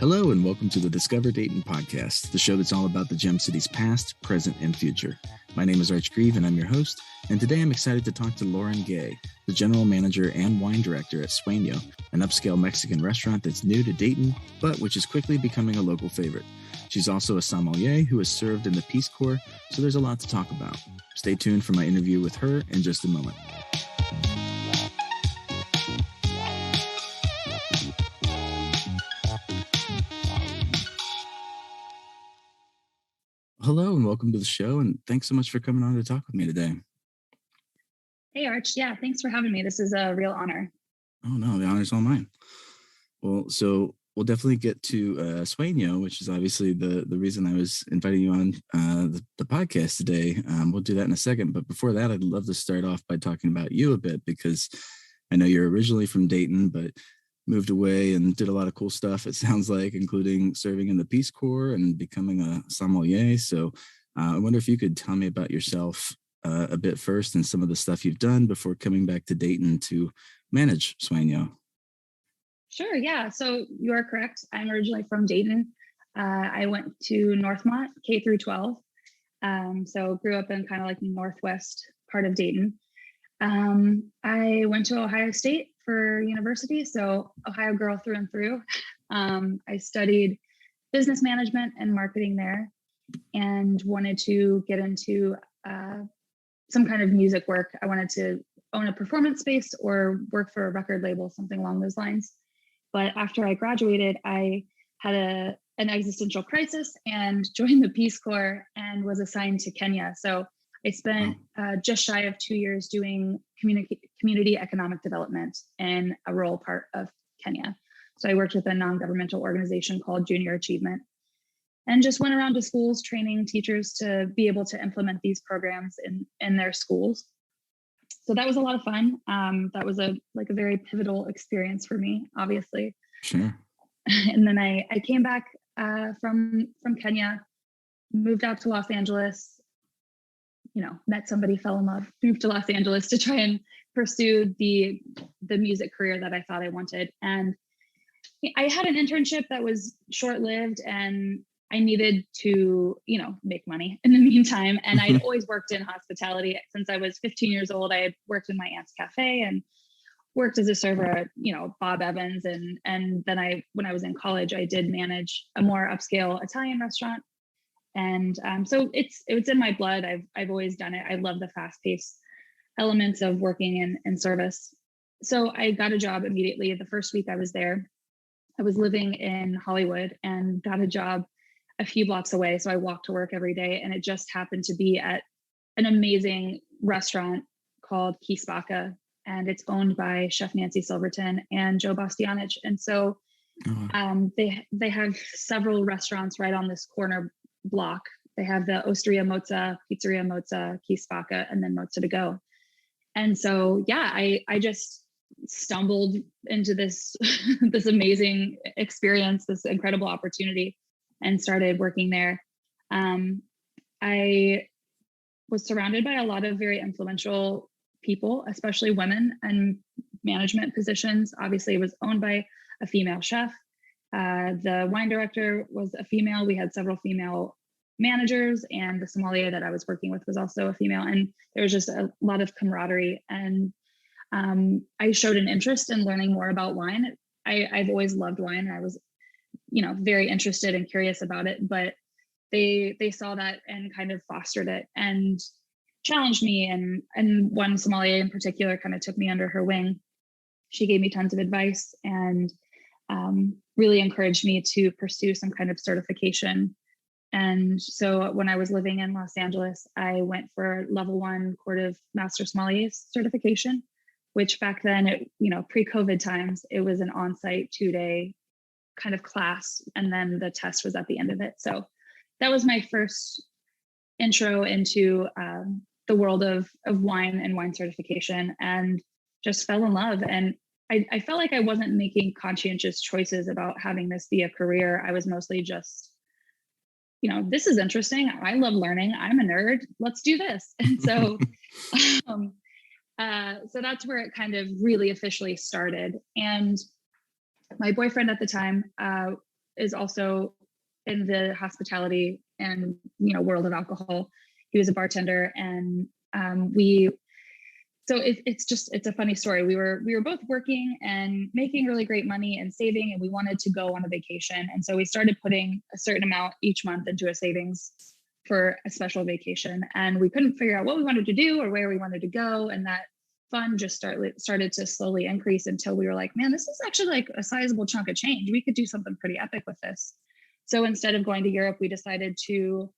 Hello and welcome to the Discover Dayton podcast, the show that's all about the Gem City's past, present, and future. My name is Arch Grieve and I'm your host, and today I'm excited to talk to Lauren Gay, the general manager and wine director at Sueño, an upscale Mexican restaurant that's new to Dayton, but which is quickly becoming a local favorite. She's also a sommelier who has served in the Peace Corps, so there's a lot to talk about. Stay tuned for my interview with her in just a moment. Hello and welcome to the show, and thanks so much for coming on to talk with me today. Hey, Arch. Yeah, thanks for having me. This is a real honor. Oh, no, the honor's all mine. Well, so we'll definitely get to Sueño, which is obviously the reason I was inviting you on the podcast today. We'll do that in a second. But before that, I'd love to start off by talking about you a bit, because I know you're originally from Dayton, but moved away and did a lot of cool stuff, it sounds like, including serving in the Peace Corps and becoming a sommelier. So I wonder if you could tell me about yourself a bit first and some of the stuff you've done before coming back to Dayton to manage Sueño. Sure, yeah. So you are correct. I'm originally from Dayton. I went to Northmont, K through 12. So grew up in kind of like the northwest part of Dayton. I went to Ohio State for university, so Ohio girl through and through. I studied business management and marketing there and wanted to get into some kind of music work. I wanted to own a performance space or work for a record label, something along those lines. But after I graduated, I had an existential crisis and joined the Peace Corps and was assigned to Kenya. So I spent just shy of 2 years doing community economic development in a rural part of Kenya. So I worked with a non-governmental organization called Junior Achievement and just went around to schools training teachers to be able to implement these programs in their schools. So that was a lot of fun. That was a very pivotal experience for me, obviously. Sure. And then I came back from Kenya, moved out to Los Angeles, met somebody, fell in love, moved to Los Angeles to try and pursue the music career that I thought I wanted. And I had an internship that was short-lived and I needed to, make money in the meantime. And I'd always worked in hospitality since I was 15 years old. I had worked in my aunt's cafe and worked as a server at, Bob Evans. And then when I was in college, I did manage a more upscale Italian restaurant. And so it's in my blood. I've always done it. I love the fast-paced elements of working in service. So I got a job immediately. The first week I was there, I was living in Hollywood and got a job a few blocks away. So I walked to work every day, and it just happened to be at an amazing restaurant called Kisbaka, and it's owned by Chef Nancy Silverton and Joe Bastianich. And so they have several restaurants right on this corner block. They have the Osteria Mozza, Pizzeria Mozza, Kisbaka, and then Mozza to go. And so, yeah, I just stumbled into this this amazing experience, this incredible opportunity, and started working there. I was surrounded by a lot of very influential people, especially women and management positions. Obviously, it was owned by a female chef. The wine director was a female. We had several female managers, and the sommelier that I was working with was also a female. And there was just a lot of camaraderie. And I showed an interest in learning more about wine. I've always loved wine. I was, very interested and curious about it, but they saw that and kind of fostered it and challenged me. And one sommelier in particular kind of took me under her wing. She gave me tons of advice and really encouraged me to pursue some kind of certification. And so when I was living in Los Angeles, I went for level 1 Court of Master Sommeliers certification, which back then, pre-COVID times, it was an on-site 2-day kind of class. And then the test was at the end of it. So that was my first intro into the world of wine and wine certification, and just fell in love. And I felt like I wasn't making conscientious choices about having this be a career. I was mostly just, this is interesting. I love learning. I'm a nerd. Let's do this. And so, so that's where it kind of really officially started. And my boyfriend at the time is also in the hospitality and, world of alcohol. He was a bartender, and it's a funny story. We were both working and making really great money and saving, and we wanted to go on a vacation. And so we started putting a certain amount each month into a savings for a special vacation. And we couldn't figure out what we wanted to do or where we wanted to go. And that fund just started to slowly increase until we were like, man, this is actually like a sizable chunk of change. We could do something pretty epic with this. So instead of going to Europe, we decided to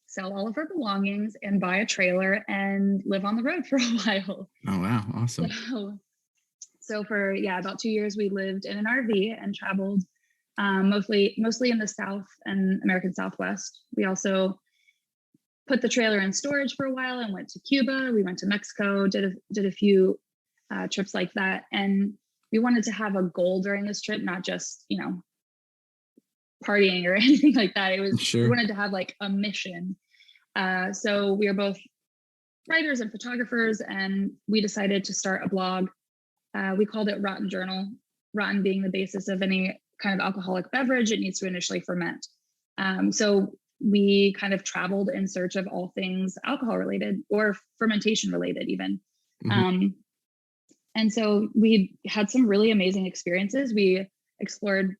sell all of our belongings and buy a trailer and live on the road for a while. Oh, wow. Awesome. So for, about 2 years, we lived in an RV and traveled mostly in the South and American Southwest. We also put the trailer in storage for a while and went to Cuba. We went to Mexico, did a few trips like that. And we wanted to have a goal during this trip, not just, partying or anything like that. It was, sure. We wanted to have like a mission. So we are both writers and photographers, and we decided to start a blog. We called it Rotten Journal, rotten being the basis of any kind of alcoholic beverage. It needs to initially ferment. So we kind of traveled in search of all things alcohol related or fermentation related even. Mm-hmm. And so we had some really amazing experiences. We explored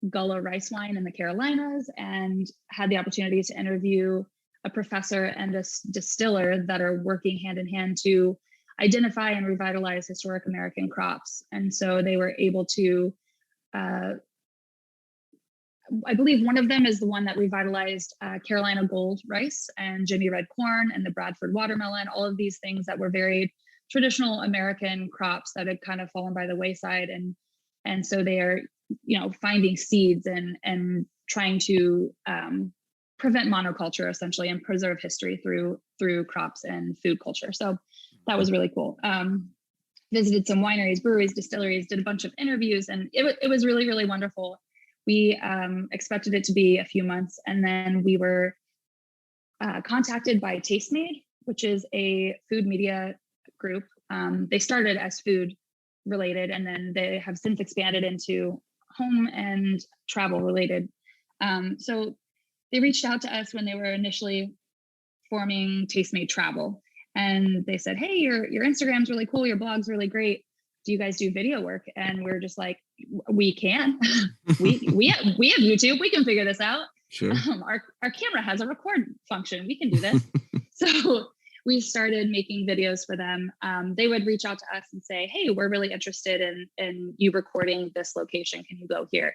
Gullah rice wine in the Carolinas and had the opportunity to interview a professor and a distiller that are working hand in hand to identify and revitalize historic American crops. And so they were able to, I believe one of them is the one that revitalized Carolina Gold rice and Jimmy Red corn and the Bradford watermelon, all of these things that were very traditional American crops that had kind of fallen by the wayside. And so they are, finding seeds and trying to prevent monoculture essentially and preserve history through crops and food culture. So that was really cool. Visited some wineries, breweries, distilleries, did a bunch of interviews, and it was really, really wonderful. We expected it to be a few months, and then we were contacted by Tastemade, which is a food media group. They started as food related, and then they have since expanded into home and travel related. So they reached out to us when they were initially forming Tastemade Travel, and they said, "Hey, your Instagram's really cool, your blog's really great. Do you guys do video work?" And we're just like, "We can. we have YouTube. We can figure this out. Sure. Our camera has a record function. We can do this." So we started making videos for them. They would reach out to us and say, "Hey, we're really interested in you recording this location. Can you go here?"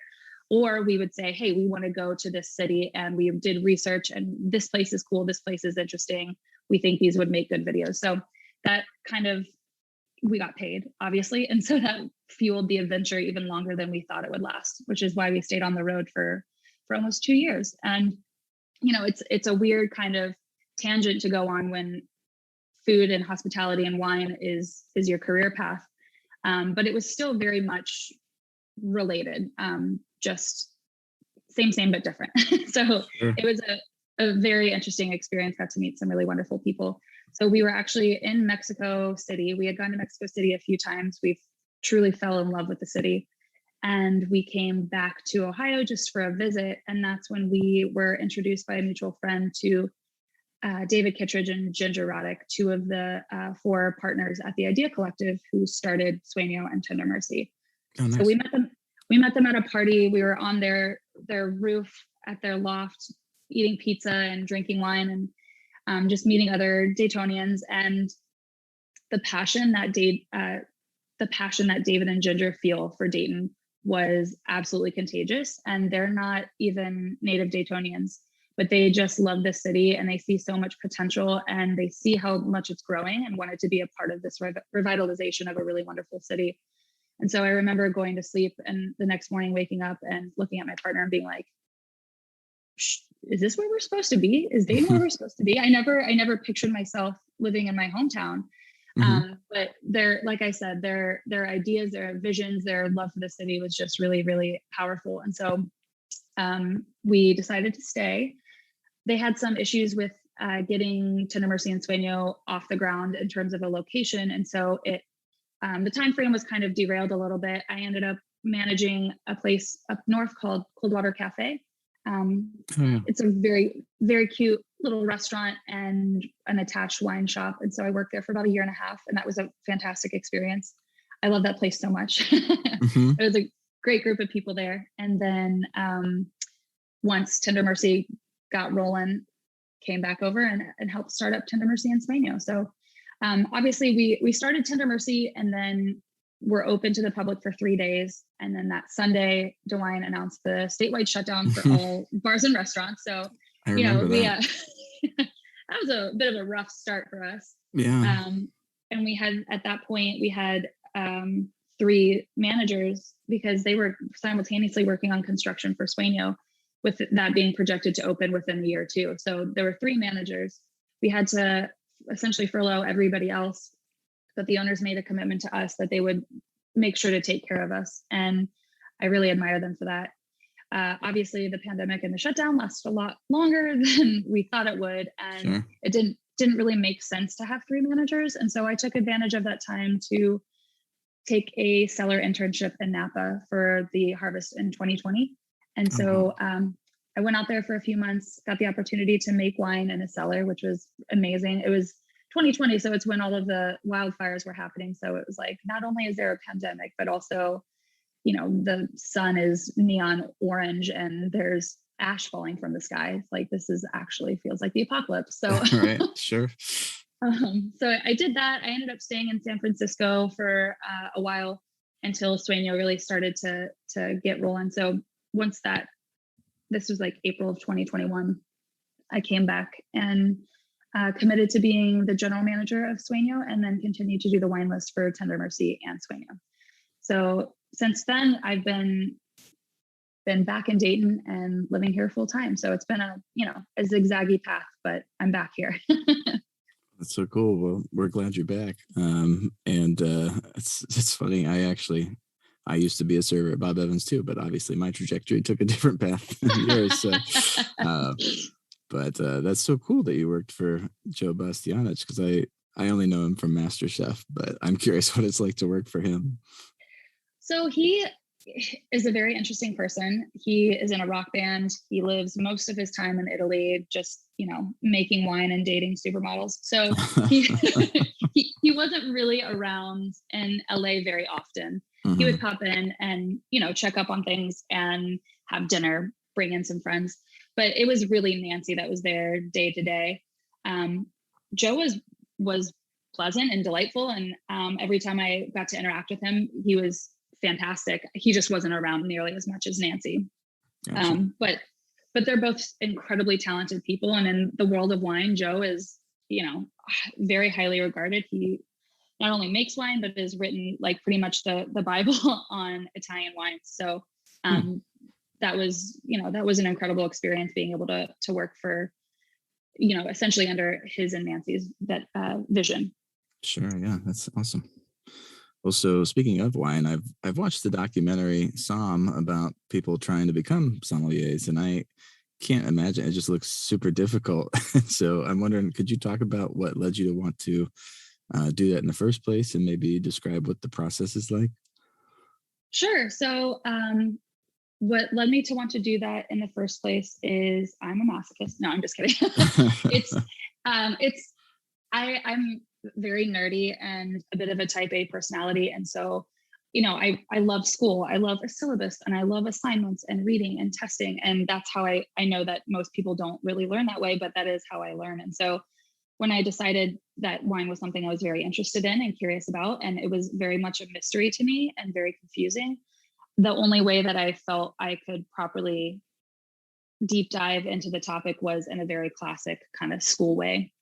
Or we would say, "Hey, we want to go to this city and we did research and this place is cool. This place is interesting. We think these would make good videos." So that kind of, we got paid, obviously. And so that fueled the adventure even longer than we thought it would last, which is why we stayed on the road for almost 2 years. And, it's a weird kind of tangent to go on when food and hospitality and wine is your career path. But it was still very much related, just same, but different. So sure. It was a very interesting experience, got to meet some really wonderful people. So we were actually in Mexico City. We had gone to Mexico City a few times. We truly fell in love with the city. And we came back to Ohio just for a visit. And that's when we were introduced by a mutual friend to David Kittredge and Ginger Roddick, two of the 4 partners at the Idea Collective who started Sueño and Tender Mercy. Oh, nice. So we met them at a party. We were on their roof at their loft, eating pizza and drinking wine and just meeting other Daytonians. And the passion that David and Ginger feel for Dayton was absolutely contagious. And they're not even native Daytonians, but they just love this city and they see so much potential and they see how much it's growing and wanted to be a part of this revitalization of a really wonderful city. And so I remember going to sleep and the next morning waking up and looking at my partner and being like, is this where we're supposed to be? Is Dayton where we're supposed to be? I never pictured myself living in my hometown. Mm-hmm. But like I said, their ideas, their visions, their love for the city was just really, really powerful. And so we decided to stay. They had some issues with getting Tender Mercy and Sueño off the ground in terms of a location. And so the time frame was kind of derailed a little bit. I ended up managing a place up north called Coldwater Cafe. Yeah. It's a very, very cute little restaurant and an attached wine shop. And so I worked there for about a year and a half, and that was a fantastic experience. I love that place so much. Mm-hmm. It was a great group of people there. And then once Tender Mercy got rolling, came back over and helped start up Tender Mercy in Sueño. So obviously we started Tender Mercy, and then we're open to the public for 3 days. And then that Sunday, DeWine announced the statewide shutdown for all bars and restaurants. So, I remember that. That was a bit of a rough start for us. Yeah. And we had, at that point, we had 3 managers because they were simultaneously working on construction for Sueño, with that being projected to open within the year too. So there were 3 managers. We had to essentially furlough everybody else, but the owners made a commitment to us that they would make sure to take care of us. And I really admire them for that. Obviously the pandemic and the shutdown lasted a lot longer than we thought it would. And Sure. it didn't really make sense to have 3 managers. And so I took advantage of that time to take a cellar internship in Napa for the harvest in 2020. And so I went out there for a few months, got the opportunity to make wine in a cellar, which was amazing. It was 2020, so it's when all of the wildfires were happening. So it was like, not only is there a pandemic, but also, the sun is neon orange and there's ash falling from the sky. It's like, this is actually feels like the apocalypse. So Right, sure. So I did that. I ended up staying in San Francisco for a while until Sueño really started to get rolling. So once this was like April of 2021, I came back and committed to being the general manager of Sueño, and then continued to do the wine list for Tender Mercy and Sueño. So since then, I've been back in Dayton and living here full time. So it's been a zigzaggy path, but I'm back here. That's so cool. Well, we're glad you're back. It's funny. I used to be a server at Bob Evans too, but obviously my trajectory took a different path than yours. So, but that's so cool that you worked for Joe Bastianich, because I only know him from MasterChef, but I'm curious what it's like to work for him. So he is a very interesting person. He is in a rock band. He lives most of his time in Italy, just, making wine and dating supermodels. So he wasn't really around in LA very often. Mm-hmm. He would pop in and, check up on things and have dinner, bring in some friends. But it was really Nancy that was there day to day. Joe was pleasant and delightful. And every time I got to interact with him, he was fantastic. He just wasn't around nearly as much as Nancy. Gotcha. But they're both incredibly talented people. And in the world of wine, Joe is, very highly regarded. He not only makes wine, but has written like pretty much the Bible on Italian wines. So that was an incredible experience, being able to work for, essentially under his and Nancy's vision. Sure. Yeah, that's awesome. Well, so speaking of wine, I've watched the documentary Somm about people trying to become sommeliers, and I can't imagine, it just looks super difficult. So I'm wondering, could you talk about what led you to want to do that in the first place, and maybe describe what the process is like? Sure. So what led me to want to do that in the first place is I'm a masochist. No, I'm just kidding. I'm very nerdy and a bit of a type A personality. And so, I love school. I love a syllabus, and I love assignments and reading and testing. And that's how I know that most people don't really learn that way, but that is how I learn. And so when I decided that wine was something I was very interested in and curious about, and it was very much a mystery to me and very confusing, the only way that I felt I could properly deep dive into the topic was in a very classic kind of school way.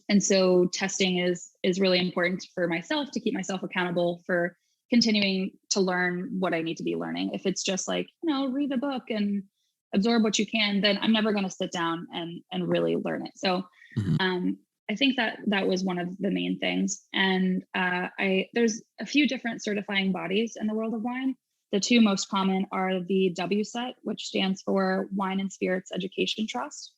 And so testing is really important for myself, to keep myself accountable for continuing to learn what I need to be learning. If it's just like, read the book and absorb what you can, then I'm never going to sit down and really learn it. So I think that was one of the main things. And there's a few different certifying bodies in the world of wine. The 2 most common are the WSET, which stands for Wine and Spirits Education Trust.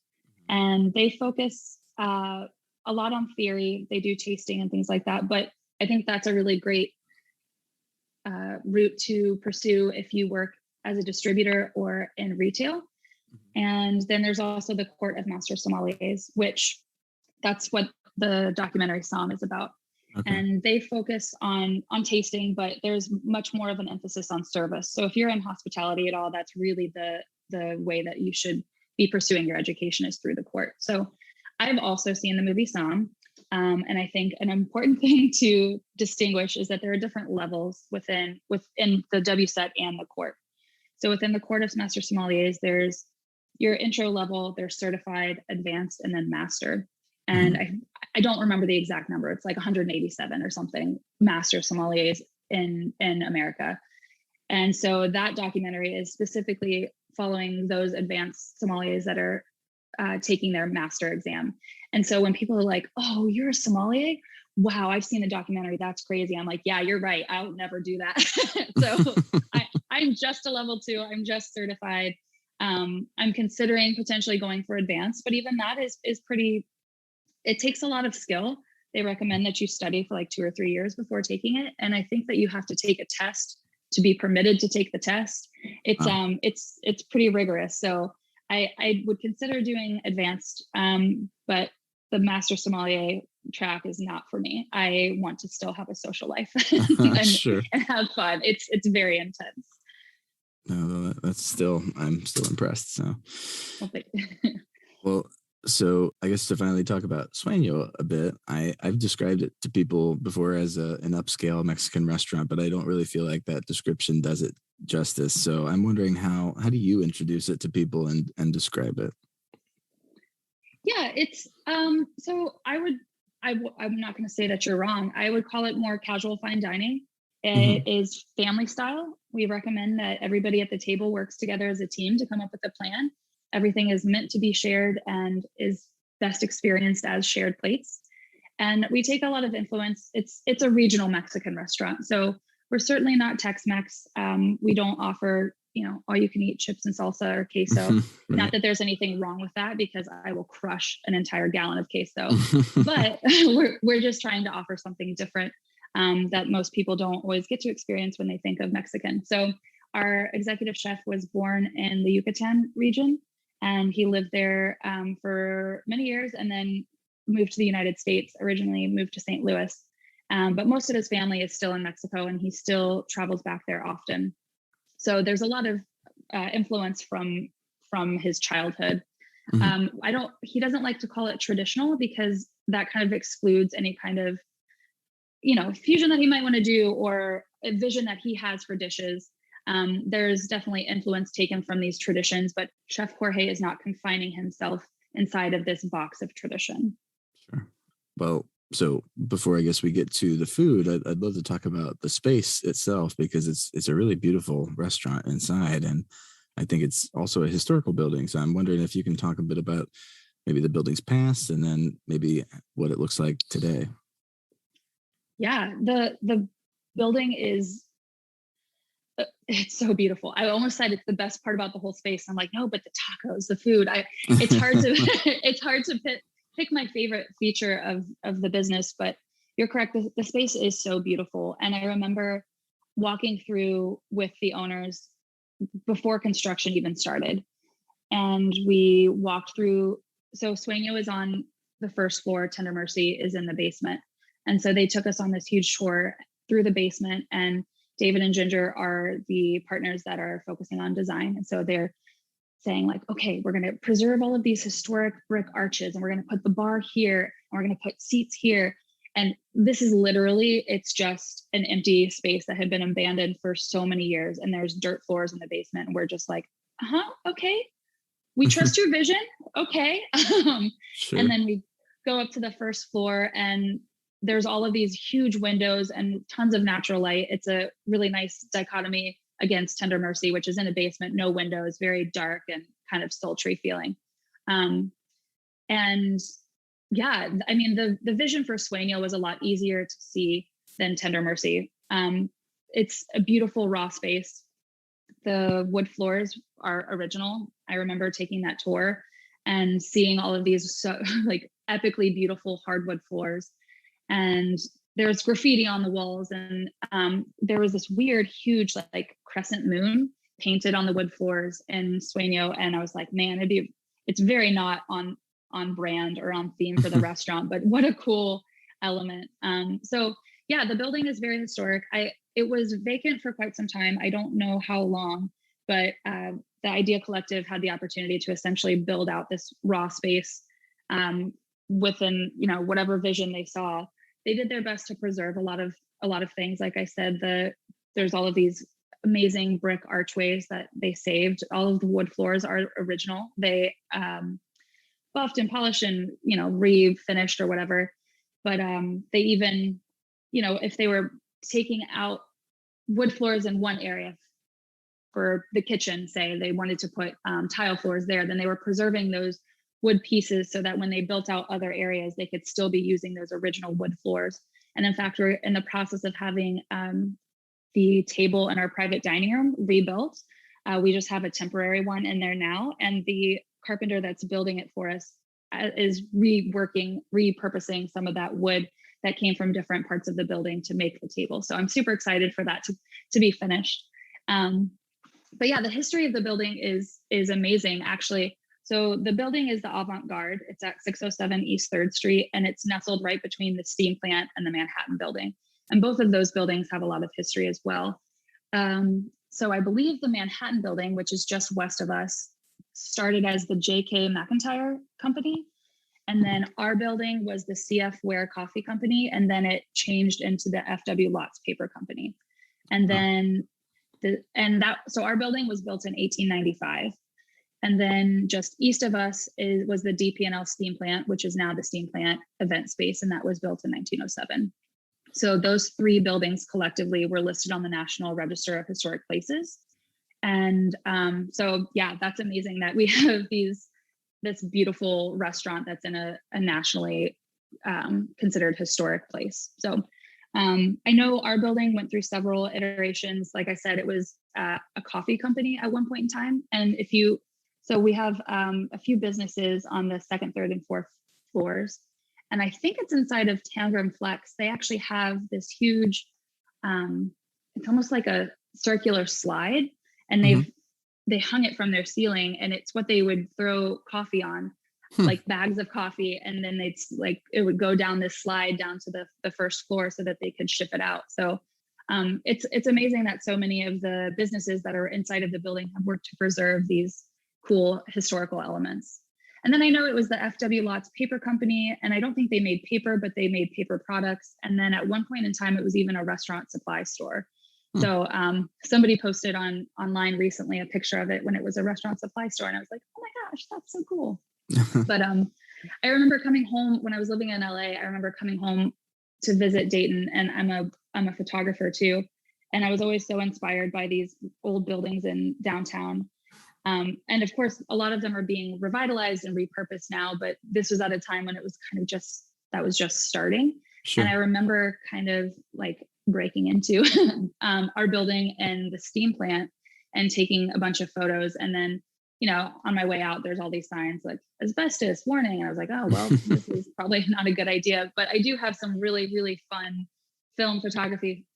And they focus a lot on theory. They do tasting and things like that. But I think that's a really great route to pursue if you work as a distributor or in retail. And then there's also the Court of Master Sommeliers, which that's what the documentary Somm is about. Okay. And they focus on tasting, but there's much more of an emphasis on service. So if you're in hospitality at all, that's really the way that you should be pursuing your education is through the court. So I've also seen the movie Somm. And I think an important thing to distinguish is that there are different levels within the WSET and the court. So within the Court of Master Sommeliers, there's your intro level, there's certified, advanced, and then master. And I don't remember the exact number. It's like 187 or something master sommeliers in America. And so that documentary is specifically following those advanced sommeliers that are taking their master exam. And so when people are like, oh, you're a sommelier? Wow, I've seen the documentary. That's crazy. I'm like, yeah, you're right. I'll never do that. So I'm just a level 2. I'm just certified. I'm considering potentially going for advanced, but even that is pretty, it takes a lot of skill. They recommend that you study for like 2 or 3 years before taking it. And I think that you have to take a test to be permitted to take the test. It's pretty rigorous. So I would consider doing advanced, but the master sommelier track is not for me. I want to still have a social life and have fun. It's very intense. No, I'm still impressed. So, well, so I guess to finally talk about Sueño a bit, I've described it to people before as an upscale Mexican restaurant, but I don't really feel like that description does it justice. So I'm wondering how do you introduce it to people and describe it? Yeah, it's so I'm not going to say that you're wrong. I would call it more casual fine dining. It is family style. We recommend that everybody at the table works together as a team to come up with a plan. Everything is meant to be shared and is best experienced as shared plates. And we take a lot of influence. It's a regional Mexican restaurant. So we're certainly not Tex-Mex. We don't offer, all you can eat chips and salsa or queso. Right. Not that there's anything wrong with that, because I will crush an entire gallon of queso, but we're just trying to offer something different that most people don't always get to experience when they think of Mexican. So our executive chef was born in the Yucatan region, and he lived there for many years and then moved to the United States, originally moved to St. Louis. But most of his family is still in Mexico, and he still travels back there often. So there's a lot of influence from his childhood. He doesn't like to call it traditional, because that kind of excludes any kind of, fusion that he might want to do or a vision that he has for dishes. There's definitely influence taken from these traditions, but Chef Jorge is not confining himself inside of this box of tradition. Sure. Well, so before I guess we get to the food, I'd love to talk about the space itself, because it's a really beautiful restaurant inside, and I think it's also a historical building. So I'm wondering if you can talk a bit about maybe the building's past and then maybe what it looks like today. Yeah, the building is, it's so beautiful. I almost said it's the best part about the whole space. I'm like, no, but the tacos, the food. It's hard to pick my favorite feature of the business, but you're correct. The space is so beautiful. And I remember walking through with the owners before construction even started. And we walked through, so Sueño is on the first floor, Tender Mercy is in the basement. And so they took us on this huge tour through the basement, and David and Ginger are the partners that are focusing on design. And so they're saying like, okay, we're going to preserve all of these historic brick arches, and we're going to put the bar here, and we're going to put seats here. And this is literally, it's just an empty space that had been abandoned for so many years. And there's dirt floors in the basement. And we're just like, okay, we trust your vision. Okay. Sure. And then we go up to the first floor, and there's all of these huge windows and tons of natural light. It's a really nice dichotomy against Tender Mercy, which is in a basement, no windows, very dark and kind of sultry feeling. And yeah, I mean, the vision for Sueño was a lot easier to see than Tender Mercy. It's a beautiful raw space. The wood floors are original. I remember taking that tour and seeing all of these so like epically beautiful hardwood floors. And there's graffiti on the walls, and there was this weird, huge, like crescent moon painted on the wood floors in Sueño. And I was like, man, it's very not on brand or on theme for the restaurant, but what a cool element. So yeah, the building is very historic. It was vacant for quite some time. I don't know how long, but the Idea Collective had the opportunity to essentially build out this raw space within, whatever vision they saw. They did their best to preserve a lot of things. Like I said, there's all of these amazing brick archways that they saved. All of the wood floors are original. They buffed and polished and refinished or whatever. But they even, if they were taking out wood floors in one area for the kitchen, say they wanted to put tile floors there, then they were preserving those wood pieces so that when they built out other areas, they could still be using those original wood floors. And in fact, we're in the process of having the table in our private dining room rebuilt. We just have a temporary one in there now. And the carpenter that's building it for us is repurposing some of that wood that came from different parts of the building to make the table. So I'm super excited for that to be finished. But yeah, the history of the building is amazing, actually. So the building is the Avant-Garde. It's at 607 East 3rd Street, and it's nestled right between the steam plant and the Manhattan building. And both of those buildings have a lot of history as well. So I believe the Manhattan building, which is just west of us, started as the J.K. McIntyre Company. And then our building was the C.F. Ware Coffee Company. And then it changed into the F.W. Lots Paper Company. And then so our building was built in 1895. And then just east of us was the DP&L steam plant, which is now the steam plant event space. And that was built in 1907. So those three buildings collectively were listed on the National Register of Historic Places. And so, yeah, that's amazing that we have this beautiful restaurant that's in a nationally considered historic place. So I know our building went through several iterations. Like I said, it was a coffee company at one point in time. And so we have a few businesses on the 2nd, 3rd, and 4th floors. And I think it's inside of Tangram Flex. They actually have this huge, it's almost like a circular slide. And they hung it from their ceiling, and it's what they would throw coffee on, like bags of coffee. And then it would go down this slide down to the first floor so that they could ship it out. So it's amazing that so many of the businesses that are inside of the building have worked to preserve these cool historical elements. And then I know it was the F.W. Lots Paper Company, and I don't think they made paper, but they made paper products. And then at one point in time, it was even a restaurant supply store. So somebody posted online recently a picture of it when it was a restaurant supply store. And I was like, oh my gosh, that's so cool. But I remember coming home when I was living in LA. I remember coming home to visit Dayton, and I'm a photographer too. And I was always so inspired by these old buildings in downtown. And of course, a lot of them are being revitalized and repurposed now, but this was at a time when it was kind of that was just starting. Sure. And I remember kind of like breaking into our building and the steam plant and taking a bunch of photos. And then, on my way out, there's all these signs like asbestos warning. And I was like, oh, well, this is probably not a good idea. But I do have some really, really fun film photography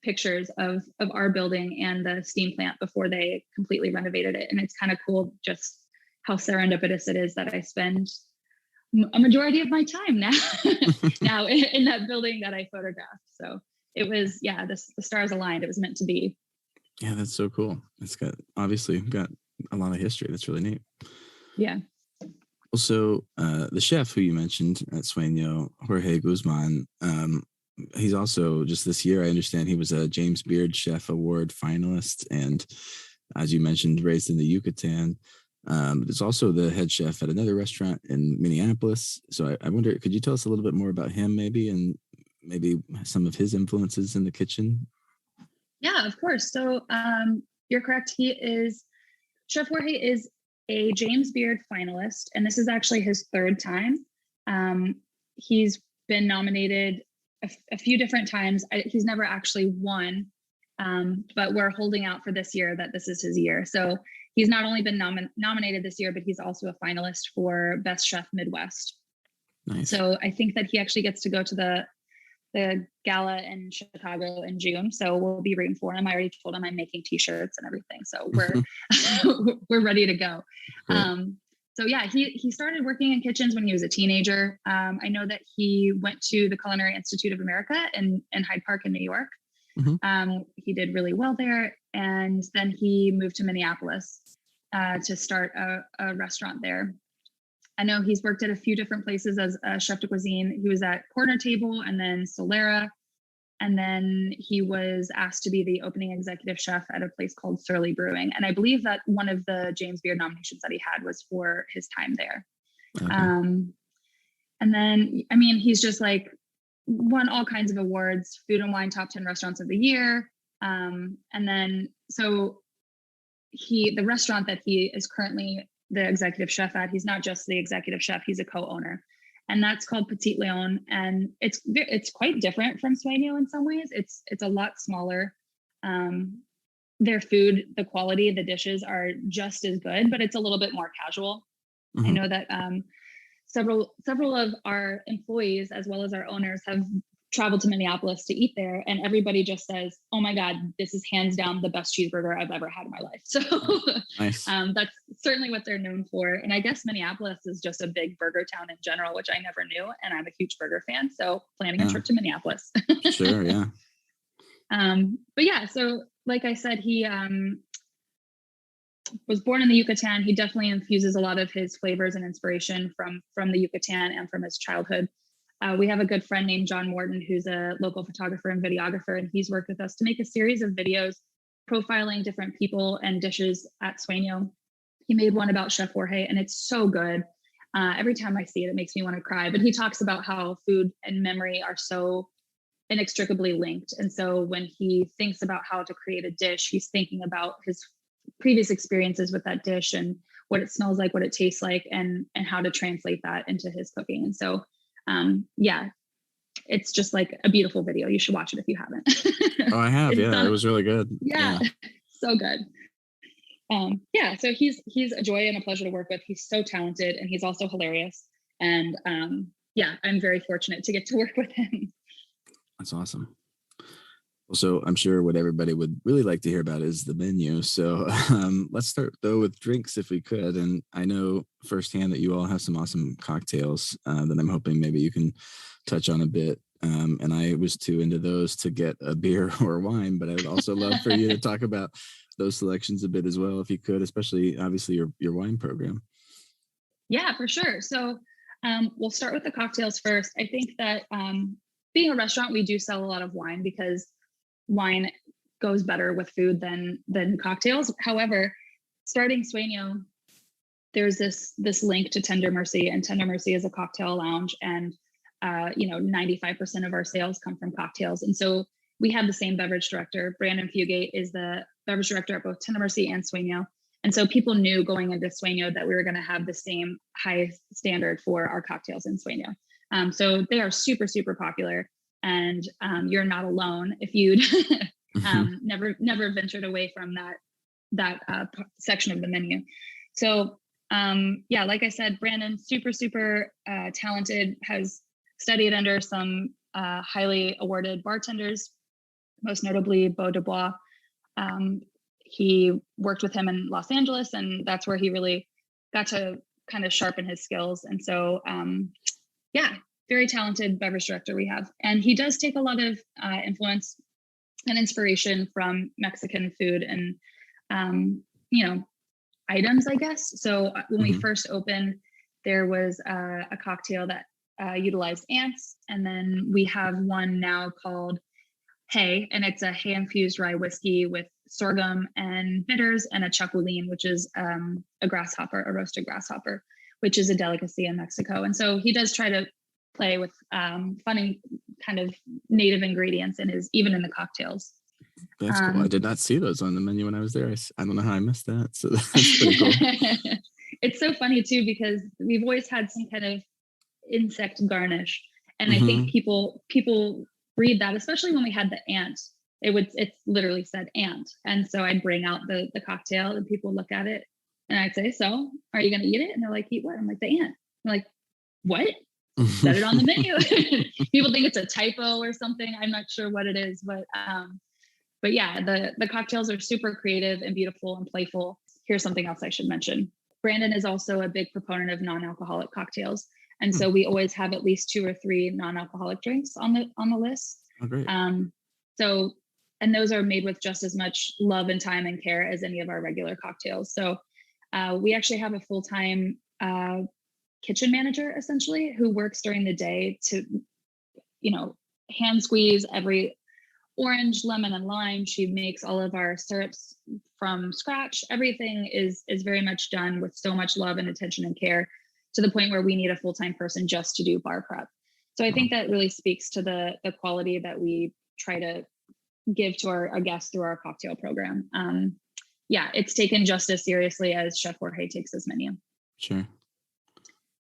pictures of our building and the steam plant before they completely renovated it. And it's kind of cool just how serendipitous it is that I spend a majority of my time now in that building that I photographed. So it was, the stars aligned. It was meant to be. Yeah, that's so cool. It's obviously got a lot of history. That's really neat. Yeah. Also, the chef who you mentioned at Sueño, Jorge Guzman, he's also just this year, I understand he was a James Beard Chef Award finalist. And as you mentioned, raised in the Yucatan. There's also the head chef at another restaurant in Minneapolis. So I wonder, could you tell us a little bit more about him maybe, and maybe some of his influences in the kitchen? Yeah, of course. So you're correct. Chef Jorge is a James Beard finalist, and this is actually his 3rd time. He's been nominated a few different times. He's never actually won, but we're holding out for this year that this is his year. So he's not only been nominated this year, but he's also a finalist for Best Chef Midwest. Nice. So I think that he actually gets to go to the gala in Chicago in June. So we'll be rooting for him. I already told him I'm making t-shirts and everything. So we're ready to go. So yeah, he started working in kitchens when he was a teenager. I know that he went to the Culinary Institute of America in Hyde Park in New York. He did really well there. And then he moved to Minneapolis to start a restaurant there. I know he's worked at a few different places as a chef de cuisine. He was at Corner Table and then Solera. And then he was asked to be the opening executive chef at a place called Surly Brewing. And I believe that one of the James Beard nominations that he had was for his time there. Okay. And then, I mean, he's just like won all kinds of awards, Food and Wine Top 10 Restaurants of the Year. And then, so the restaurant that he is currently the executive chef at, he's not just the executive chef, he's a co-owner. And that's called Petit Leon. And it's quite different from Sueño in some ways. It's a lot smaller. Their food, the quality of the dishes are just as good, but it's a little bit more casual. I know that several of our employees, as well as our owners, have traveled to Minneapolis to eat there, and everybody just says, "Oh my God, this is hands down the best cheeseburger I've ever had in my life." So nice. That's certainly what they're known for. And I guess Minneapolis is just a big burger town in general, which I never knew. And I'm a huge burger fan, so planning a trip to Minneapolis. Sure, yeah. But yeah, so like I said, he was born in the Yucatan. He definitely infuses a lot of his flavors and inspiration from the Yucatan and from his childhood. We have a good friend named John Morton, who's a local photographer and videographer, and he's worked with us to make a series of videos profiling different people and dishes at Sueño. He made one about Chef Jorge, and it's so good. Every time I see it, it makes me want to cry. But he talks about how food and memory are so inextricably linked. And so when he thinks about how to create a dish, he's thinking about his previous experiences with that dish and what it smells like, what it tastes like, and how to translate that into his cooking. And so yeah, it's just like a beautiful video. You should watch it if you haven't. Oh, I have. Yeah, it was really good. Yeah, so good. Yeah, so he's a joy and a pleasure to work with. He's so talented, and he's also hilarious. And yeah, I'm very fortunate to get to work with him. That's awesome. So I'm sure what everybody would really like to hear about is the menu. So let's start though with drinks if we could. And I know firsthand that you all have some awesome cocktails that I'm hoping maybe you can touch on a bit. And I was too into those to get a beer or wine, but I would also love for you to talk about those selections a bit as well, if you could, especially obviously your wine program. Yeah, for sure. So we'll start with the cocktails first. I think that being a restaurant, we do sell a lot of wine because wine goes better with food than cocktails. However, starting Sueño, there's this link to Tender Mercy, and Tender Mercy is a cocktail lounge, and 95% of our sales come from cocktails. And so we have the same beverage director. Brandon Fugate is the beverage director at both Tender Mercy and Sueño. And so people knew going into Sueño that we were going to have the same high standard for our cocktails in Sueño. So they are super, super popular. And you're not alone if you'd never ventured away from that section of the menu. So yeah, like I said, Brandon, super, super talented, has studied under some highly awarded bartenders, most notably Beau Dubois. He worked with him in Los Angeles, and that's where he really got to kind of sharpen his skills. And so yeah, very talented beverage director we have. And he does take a lot of influence and inspiration from Mexican food and, items, I guess. So when we first opened, there was a cocktail that utilized ants. And then we have one now called Hay, and it's a hay-infused rye whiskey with sorghum and bitters and a chapuline, which is a grasshopper, a roasted grasshopper, which is a delicacy in Mexico. And so he does try to play with funny kind of native ingredients even in the cocktails. That's cool. I did not see those on the menu when I was there. I don't know how I missed that. So that's pretty cool. It's so funny too, because we've always had some kind of insect garnish. And I think people read that, especially when we had the ant, it literally said ant. And so I'd bring out the cocktail and people look at it and I'd say, "So are you going to eat it?" And they're like, "Eat what?" I'm like, "The ant." I'm like, "What?" set it on the menu. People think it's a typo or something. I'm not sure what it is, but yeah, the cocktails are super creative and beautiful and playful. Here's something else I should mention. Brandon is also a big proponent of non-alcoholic cocktails. And so we always have at least 2 or 3 non-alcoholic drinks on the list. Oh, great. And those are made with just as much love and time and care as any of our regular cocktails. So we actually have a full-time kitchen manager, essentially, who works during the day to, hand squeeze every orange, lemon, and lime. She makes all of our syrups from scratch. Everything is very much done with so much love and attention and care, to the point where we need a full-time person just to do bar prep. So I think that really speaks to the quality that we try to give to our guests through our cocktail program. It's taken just as seriously as Chef Jorge takes his menu. Sure.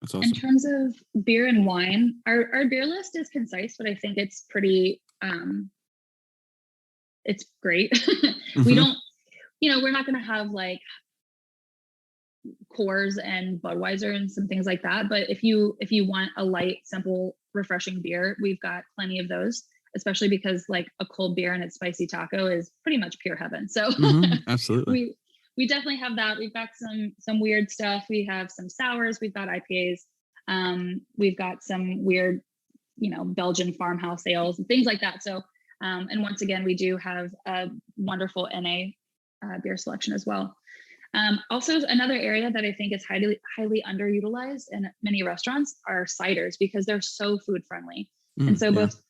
That's awesome. In terms of beer and wine, our beer list is concise, but I think it's pretty, it's great. We don't, we're not going to have like Coors and Budweiser and some things like that. But if you want a light, simple, refreshing beer, we've got plenty of those, especially because like a cold beer and a spicy taco is pretty much pure heaven. So absolutely. we definitely have that. We've got some weird stuff. We have some sours. We've got IPAs. We've got some weird, Belgian farmhouse ales and things like that. So, and once again, we do have a wonderful NA beer selection as well. Also, another area that I think is highly underutilized in many restaurants are ciders, because they're so food friendly. And so both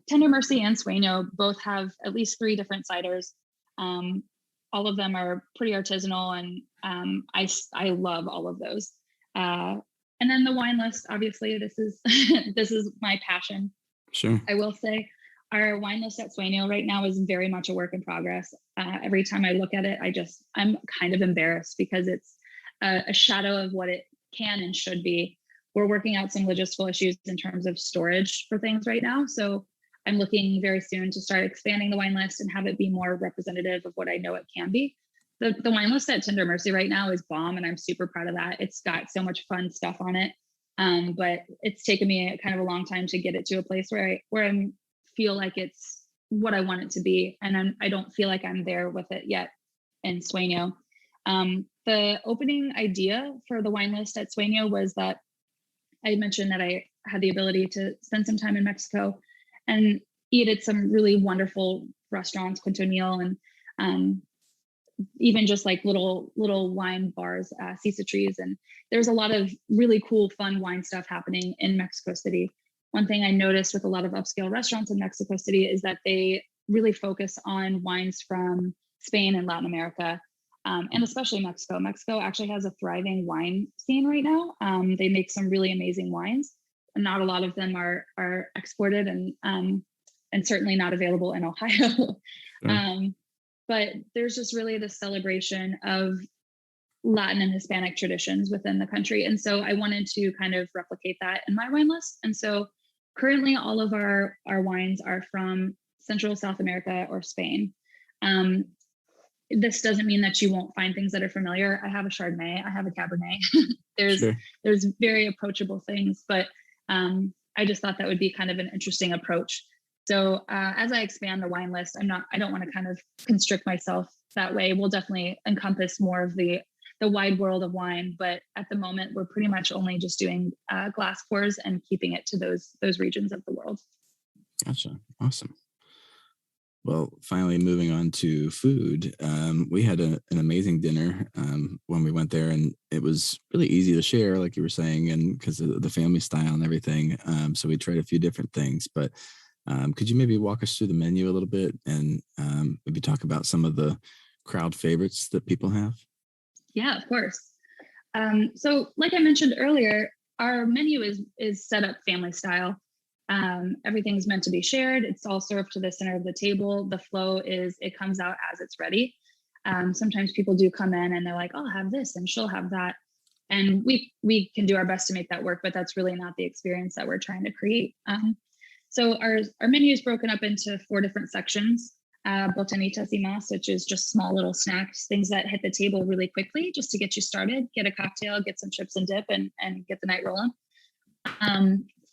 Tender Mercy and Sueño both have at least 3 different ciders. All of them are pretty artisanal, and I love all of those. And then the wine list, obviously, this is my passion. Sure. I will say our wine list at Sueño right now is very much a work in progress. Every time I look at it, I'm kind of embarrassed, because it's a shadow of what it can and should be. We're working out some logistical issues in terms of storage for things right now. So I'm looking very soon to start expanding the wine list and have it be more representative of what I know it can be. The wine list at Tender Mercy right now is bomb, and I'm super proud of that. It's got so much fun stuff on it. But it's taken me kind of a long time to get it to a place where I feel like it's what I want it to be. And I don't feel like I'm there with it yet in Sueño. The opening idea for the wine list at Sueño was that I mentioned that I had the ability to spend some time in Mexico and eat at some really wonderful restaurants, Quintonil, and even just like little wine bars, Trees. And there's a lot of really cool, fun wine stuff happening in Mexico City. One thing I noticed with a lot of upscale restaurants in Mexico City is that they really focus on wines from Spain and Latin America, and especially Mexico. Mexico actually has a thriving wine scene right now. They make some really amazing wines, and not a lot of them are exported and certainly not available in Ohio. But there's just really the celebration of Latin and Hispanic traditions within the country. And so I wanted to kind of replicate that in my wine list. And so currently all of our wines are from Central South America or Spain. This doesn't mean that you won't find things that are familiar. I have a Chardonnay, I have a Cabernet. There's very approachable things, but I just thought that would be kind of an interesting approach. So as I expand the wine list, I don't want to kind of constrict myself that way. We'll definitely encompass more of the wide world of wine, but at the moment we're pretty much only just doing glass pours and keeping it to those regions of the world. Gotcha. Awesome. Well, finally moving on to food, we had an amazing dinner when we went there, and it was really easy to share, like you were saying, and because of the family style and everything. So we tried a few different things, but could you maybe walk us through the menu a little bit and maybe talk about some of the crowd favorites that people have? Yeah, of course. So like I mentioned earlier, our menu is set up family style. Everything's meant to be shared. It's all served to the center of the table. The flow is, it comes out as it's ready. Sometimes people do come in and they're like, I'll have this and she'll have that. And we can do our best to make that work, but that's really not the experience that we're trying to create. So our menu is broken up into 4 different sections. Botanitas y más, which is just small little snacks, things that hit the table really quickly just to get you started, get a cocktail, get some chips and dip, and get the night rolling.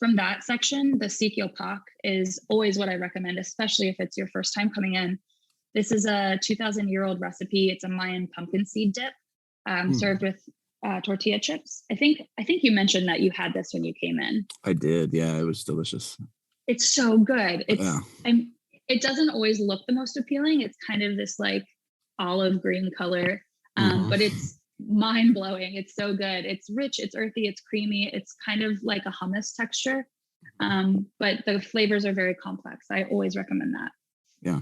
from that section, the Sikyo Pak is always what I recommend, especially if it's your first time coming in. This is a 2,000-year-old recipe. It's a Mayan pumpkin seed dip served with tortilla chips. I think you mentioned that you had this when you came in. I did. Yeah, it was delicious. It's so good. Yeah. It doesn't always look the most appealing. It's kind of this like olive green color, but it's mind-blowing. It's so good. It's rich, it's earthy, it's creamy. It's kind of like a hummus texture, but the flavors are very complex. I always recommend that. Yeah.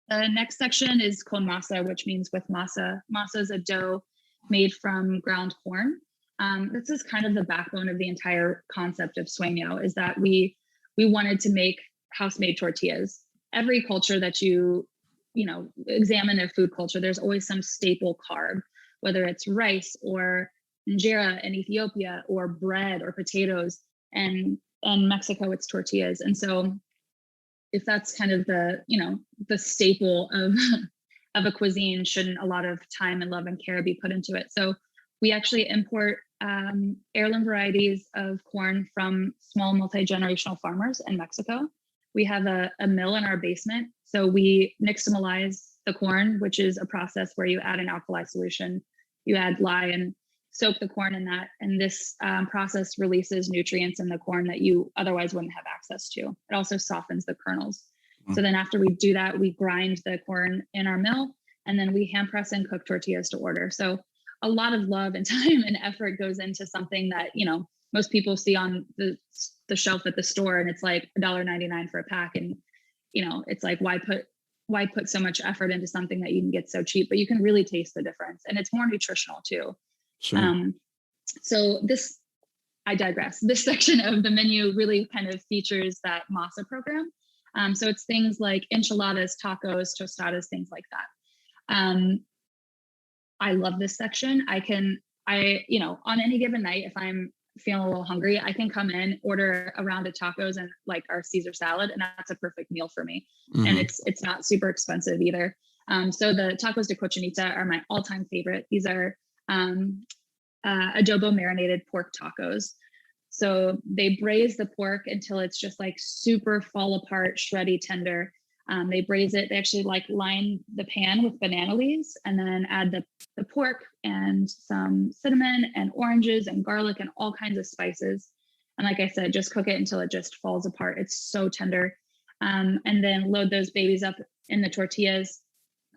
The next section is con masa, which means with masa. Masa is a dough made from ground corn. This is kind of the backbone of the entire concept of Sueño, is that we wanted to make house-made tortillas. Every culture that you examine their food culture, there's always some staple carb, whether it's rice or injera in Ethiopia, or bread or potatoes, and in Mexico it's tortillas. And so if that's kind of the staple of a cuisine, shouldn't a lot of time and love and care be put into it? So we actually import heirloom varieties of corn from small multi-generational farmers in Mexico. We have a mill in our basement. So we nixtamalize the corn, which is a process where you add an alkali solution, you add lye and soak the corn in that. And this process releases nutrients in the corn that you otherwise wouldn't have access to. It also softens the kernels. So then after we do that, we grind the corn in our mill, and then we hand press and cook tortillas to order. So a lot of love and time and effort goes into something that, most people see on the shelf at the store, and it's like $1.99 for a pack. And, it's like, why put so much effort into something that you can get so cheap, but you can really taste the difference, and it's more nutritional too. Sure. So I digress. This section of the menu really kind of features that masa program. So it's things like enchiladas, tacos, tostadas, things like that. I love this section. On any given night, if I'm feeling a little hungry, I can come in, order a round of tacos and like our Caesar salad, and that's a perfect meal for me. And it's not super expensive either. So the tacos de cochinita are my all-time favorite. These are adobo marinated pork tacos. So they braise the pork until it's just like super fall apart, shreddy tender. They braise it. They actually like line the pan with banana leaves, and then add the pork and some cinnamon and oranges and garlic and all kinds of spices. And like I said, just cook it until it just falls apart. It's so tender. And then load those babies up in the tortillas,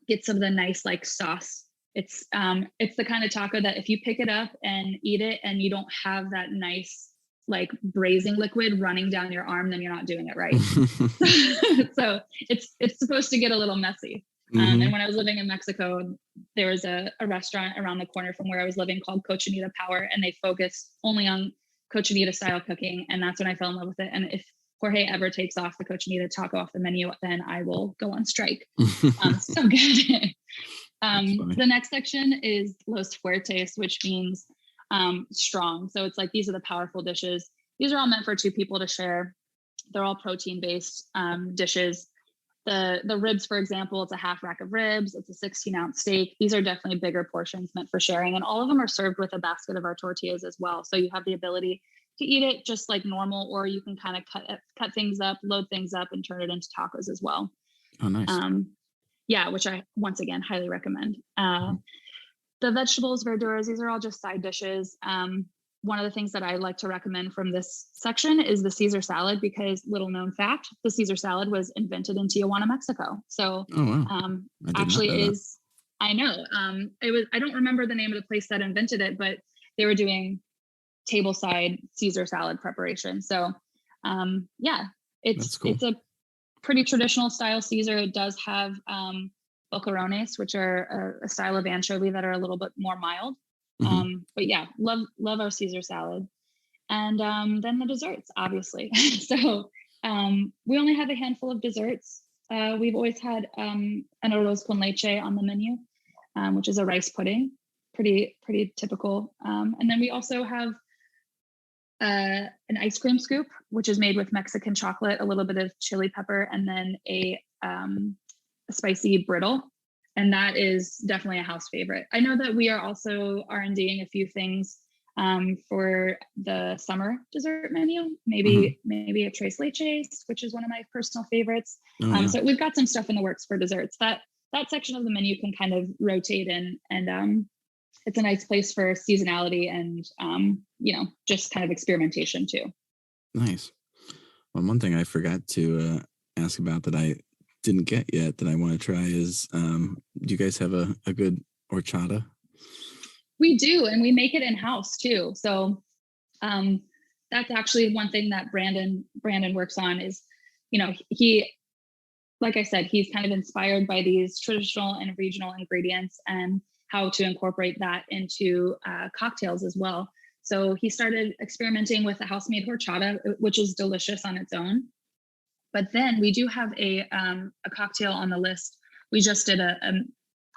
get some of the nice like sauce. It's the kind of taco that if you pick it up and eat it and you don't have that nice like braising liquid running down your arm, then you're not doing it right. So it's supposed to get a little messy. And when I was living in Mexico, there was a restaurant around the corner from where I was living called Cochinita Power, and they focused only on cochinita style cooking. And that's when I fell in love with it. And if Jorge ever takes off the cochinita taco off the menu, then I will go on strike. So good. The next section is Los Fuertes, which means strong. So it's like, these are the powerful dishes. These are all meant for two people to share. They're all protein-based dishes. The ribs, for example, it's a half rack of ribs. It's a 16-ounce steak. These are definitely bigger portions meant for sharing. And all of them are served with a basket of our tortillas as well. So you have the ability to eat it just like normal, or you can kind of cut things up, load things up, and turn it into tacos as well. Oh, nice. Yeah, which I, once again, highly recommend. The vegetables, verduras, these are all just side dishes. One of the things that I like to recommend from this section is the Caesar salad, because little known fact, the Caesar salad was invented in Tijuana, Mexico. So I know, I don't remember the name of the place that invented it, but they were doing tableside Caesar salad preparation. So it's cool. It's a pretty traditional style Caesar. It does have boquerones, which are a style of anchovy that are a little bit more mild. But yeah, love our Caesar salad. And then the desserts, obviously. So we only have a handful of desserts. We've always had an arroz con leche on the menu, which is a rice pudding, pretty typical. And then we also have an ice cream scoop, which is made with Mexican chocolate, a little bit of chili pepper, and then a spicy brittle. And that is definitely a house favorite. I know that we are also R&Ding a few things for the summer dessert menu, maybe a tres leches, which is one of my personal favorites. So we've got some stuff in the works for desserts. That section of the menu can kind of rotate in, and it's a nice place for seasonality and just kind of experimentation too. Nice. Well, one thing I forgot to ask about that I didn't get yet that I want to try is, do you guys have a good horchata? We do, and we make it in-house too. So that's actually one thing that Brandon works on is, he, like I said, he's kind of inspired by these traditional and regional ingredients and how to incorporate that into cocktails as well. So he started experimenting with a house-made horchata, which is delicious on its own. But then we do have a cocktail on the list. We just did a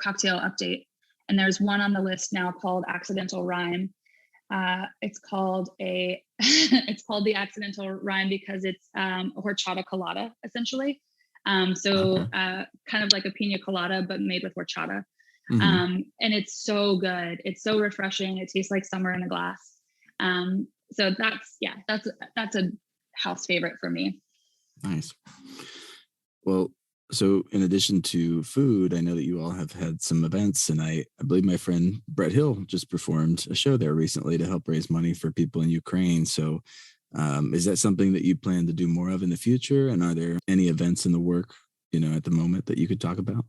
cocktail update, and there's one on the list now called Accidental Rhyme. It's called the Accidental Rhyme because it's a horchata colada, essentially. Kind of like a pina colada, but made with horchata. And it's so good. It's so refreshing. It tastes like summer in a glass. So that's a house favorite for me. Nice. Well, so in addition to food, I know that you all have had some events, and I believe my friend Brett Hill just performed a show there recently to help raise money for people in Ukraine. So is that something that you plan to do more of in the future? And are there any events in the work, at the moment that you could talk about?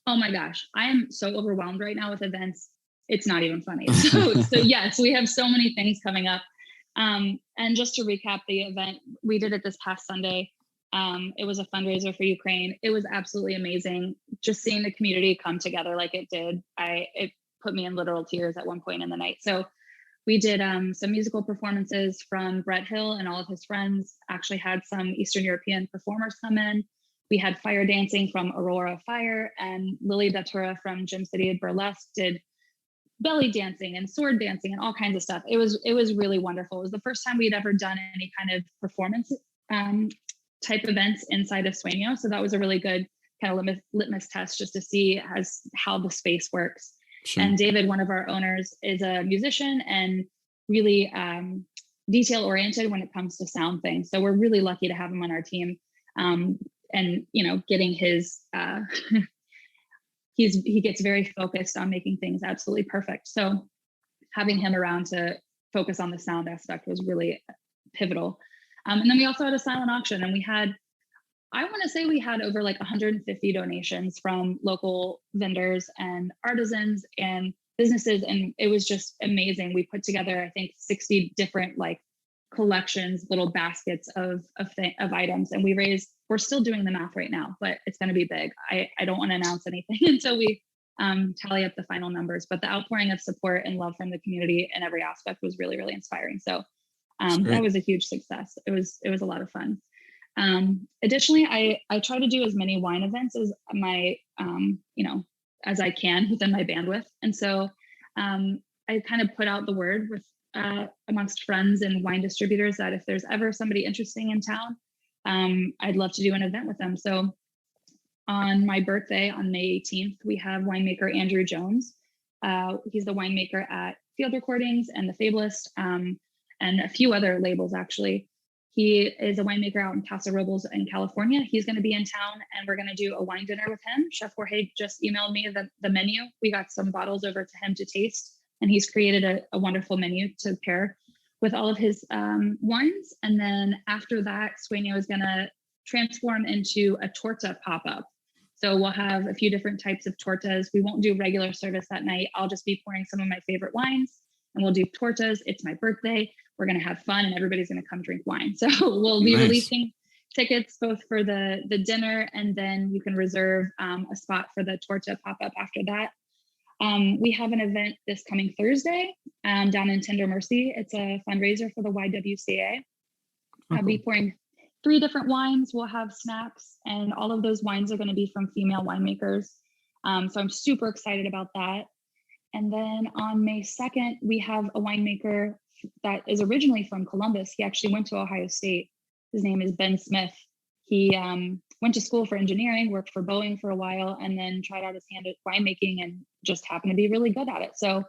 Oh my gosh, I am so overwhelmed right now with events. It's not even funny. So yes, we have so many things coming up. And just to recap the event, we did it this past Sunday. It was a fundraiser for Ukraine. It was absolutely amazing. Just seeing the community come together like it did. It put me in literal tears at one point in the night. So we did some musical performances from Brett Hill and all of his friends. Actually had some Eastern European performers come in. We had fire dancing from Aurora Fire, and Lily Datura from Gym City Burlesque did belly dancing and sword dancing and all kinds of stuff. It was really wonderful. It was the first time we'd ever done any kind of performance type events inside of Sueño. So that was a really good kind of litmus test just to see how the space works. Sure. And David, one of our owners, is a musician and really detail oriented when it comes to sound things. So we're really lucky to have him on our team. And getting his he gets very focused on making things absolutely perfect. So having him around to focus on the sound aspect was really pivotal. And then we also had a silent auction, and I want to say we had over like 150 donations from local vendors and artisans and businesses. And it was just amazing. We put together, I think, 60 different collections, little baskets of items. And we're still doing the math right now, but it's going to be big. I don't want to announce anything until we tally up the final numbers, but the outpouring of support and love from the community in every aspect was really, really inspiring. So that was a huge success. It was a lot of fun. Additionally, I try to do as many wine events as as I can within my bandwidth. And so I kind of put out the word with amongst friends and wine distributors that if there's ever somebody interesting in town, I'd love to do an event with them. So on my birthday on May 18th, we have winemaker Andrew Jones. He's the winemaker at Field Recordings and The Fabulist, and a few other labels actually. He is a winemaker out in Paso Robles in California. He's going to be in town, and we're going to do a wine dinner with him. Chef Jorge just emailed me the menu. We got some bottles over to him to taste, and he's created a wonderful menu to pair with all of his wines. And then after that, Sueño is going to transform into a torta pop-up. So we'll have a few different types of tortas. We won't do regular service that night. I'll just be pouring some of my favorite wines, and we'll do tortas. It's my birthday. We're going to have fun, and everybody's going to come drink wine. So we'll be releasing tickets both for the dinner, and then you can reserve a spot for the torta pop-up after that. We have an event this coming Thursday down in Tender Mercy. It's a fundraiser for the YWCA. I'll be pouring 3 different wines. We'll have snacks, and all of those wines are going to be from female winemakers. So I'm super excited about that. And then on May 2nd, we have a winemaker that is originally from Columbus. He actually went to Ohio State. His name is Ben Smith. He went to school for engineering, worked for Boeing for a while, and then tried out his hand at winemaking and just happened to be really good at it. So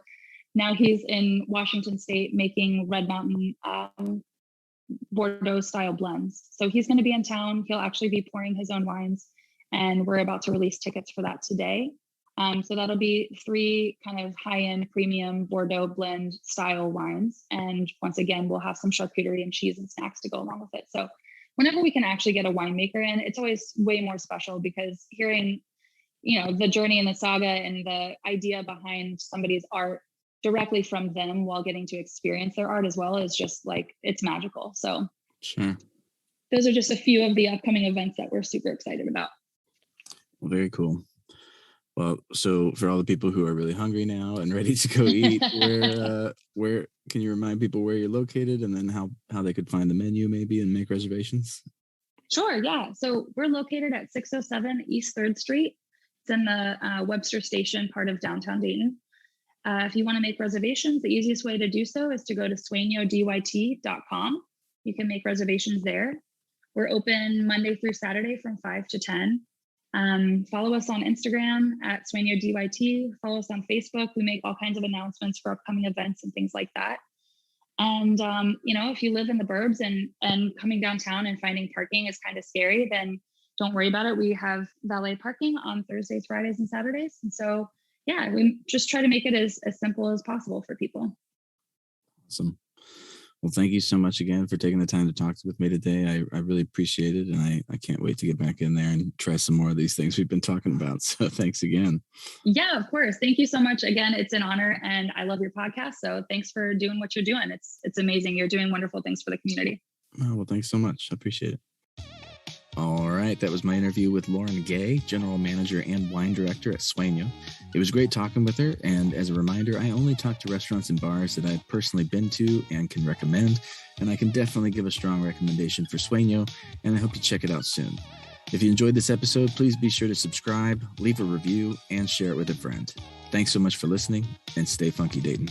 now he's in Washington State making Red Mountain Bordeaux style blends. So he's going to be in town. He'll actually be pouring his own wines, and we're about to release tickets for that today. So that'll be 3 kind of high-end premium Bordeaux blend style wines. And once again, we'll have some charcuterie and cheese and snacks to go along with it. So whenever we can actually get a winemaker in, it's always way more special, because hearing, the journey and the saga and the idea behind somebody's art directly from them while getting to experience their art as well is just like, it's magical. So sure. Those are just a few of the upcoming events that we're super excited about. Well, very cool. Well, so for all the people who are really hungry now and ready to go eat, where can you remind people where you're located, and then how they could find the menu maybe and make reservations? Sure, yeah. So we're located at 607 East 3rd Street. It's in the Webster Station part of downtown Dayton. If you want to make reservations, the easiest way to do so is to go to sueñodyt.com. You can make reservations there. We're open Monday through Saturday from 5 to 10. Follow us on Instagram at SueñoDYT. Follow us on Facebook. We make all kinds of announcements for upcoming events and things like that. And, if you live in the burbs and coming downtown and finding parking is kind of scary, then don't worry about it. We have valet parking on Thursdays, Fridays, and Saturdays. And so, yeah, we just try to make it as simple as possible for people. Awesome. Well, thank you so much again for taking the time to talk with me today. I really appreciate it. And I can't wait to get back in there and try some more of these things we've been talking about. So thanks again. Yeah, of course. Thank you so much. Again, it's an honor, and I love your podcast. So thanks for doing what you're doing. It's amazing. You're doing wonderful things for the community. Oh, well, thanks so much. I appreciate it. All right, that was my interview with Lauren Gay, General Manager and Wine Director at Sueño. It was great talking with her, and as a reminder, I only talk to restaurants and bars that I've personally been to and can recommend, and I can definitely give a strong recommendation for Sueño, and I hope you check it out soon. If you enjoyed this episode, please be sure to subscribe, leave a review, and share it with a friend. Thanks so much for listening, and stay funky, Dayton.